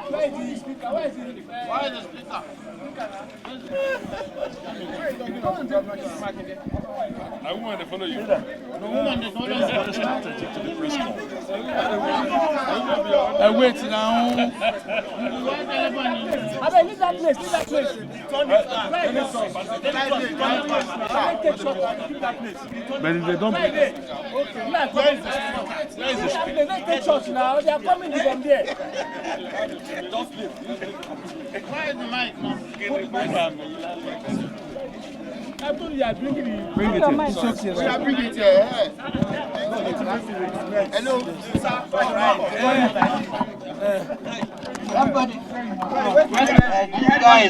Where is the speaker? Where is the speaker? Where is the speaker? I woman they follow you. No woman they follow you. Strategic to the press conference. Wait now. I mean, leave that place. Leave that place. But if they don't. Okay. Where is the speaker? They take church now. They are coming from there. Where is the mic now? I told you I bring it. Bring it in. We are bringing it here. Hello. Somebody. Guys,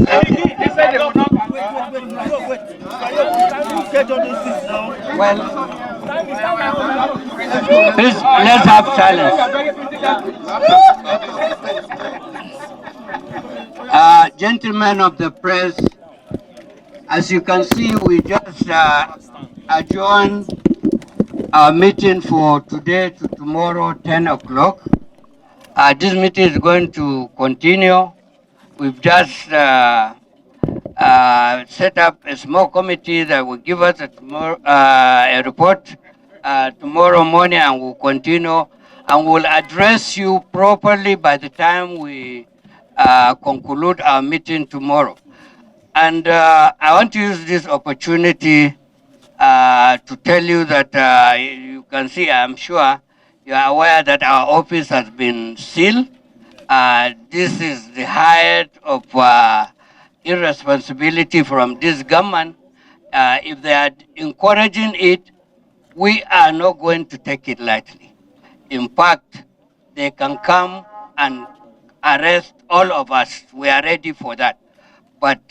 well, please, let's have silence. Gentlemen of the press, as you can see, we just adjourned our meeting for today to tomorrow, 10 o'clock. This meeting is going to continue. We've just set up a small committee that will give us a report tomorrow morning, and we'll continue, and we'll address you properly by the time we conclude our meeting tomorrow. And I want to use this opportunity to tell you that you can see, I'm sure you are aware that our office has been sealed. This is the height of irresponsibility from this government. If they are encouraging it, we are not going to take it lightly. In fact, they can come and arrest all of us. We are ready for that. But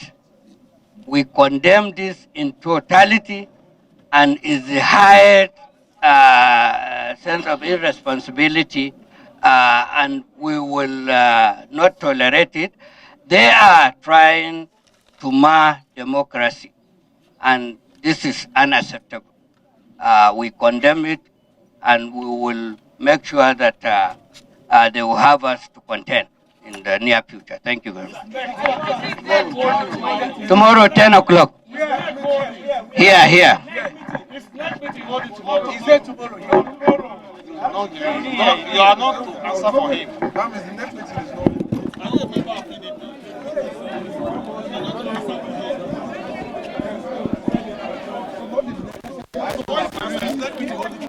we condemn this in totality, and is the highest sense of irresponsibility, and we will not tolerate it. They are trying to mar democracy, and this is unacceptable. We condemn it, and we will make sure that they will have us to contend in the near future. Thank you very much. Tomorrow, 10 o'clock. Here. If next meeting hold it tomorrow. He said tomorrow. You are not to answer for him. That means the next meeting is not. Are you a member of PDP?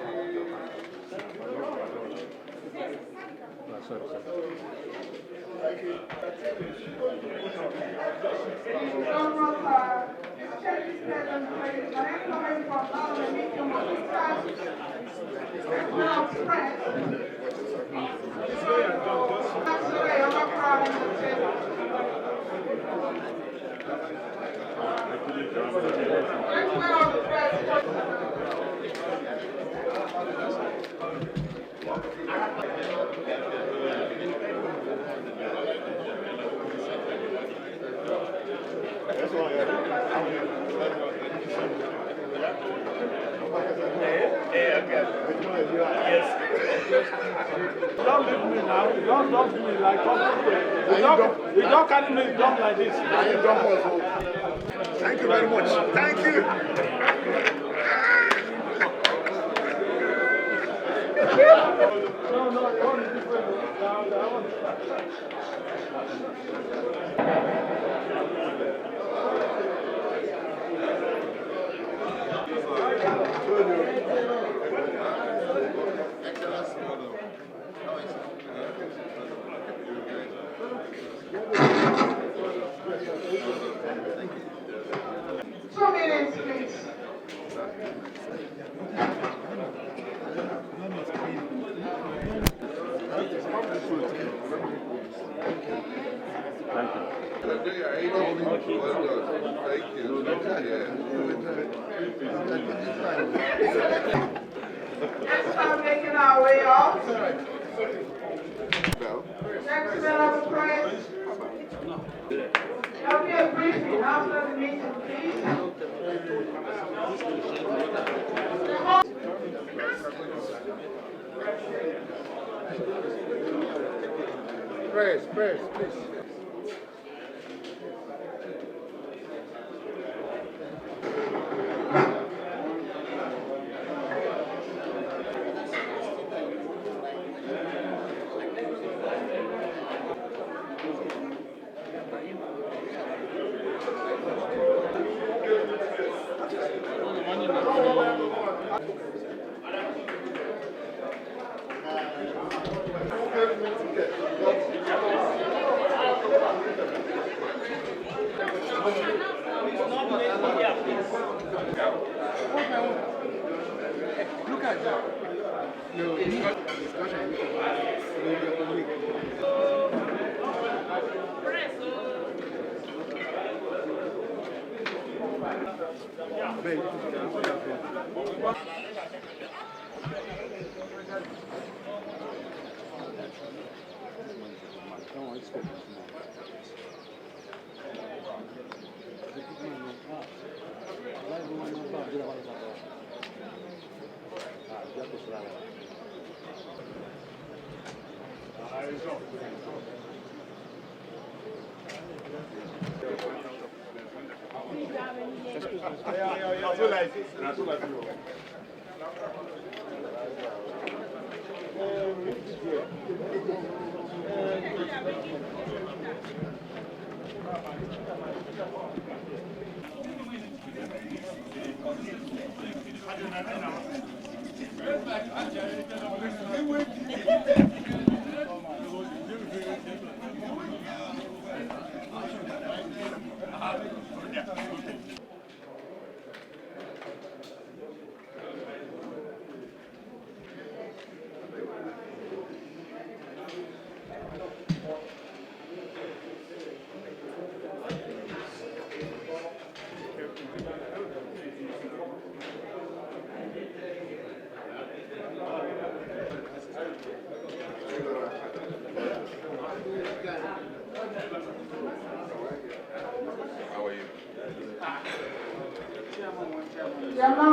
Don't leave me now. Don't dump me like you don't carry me dump like this. Thank you very much. Thank you. Let's start making our way off. Next man of the press. There'll be a briefing after the meeting, please. Press, please. Look at that. No, it's not. Chairman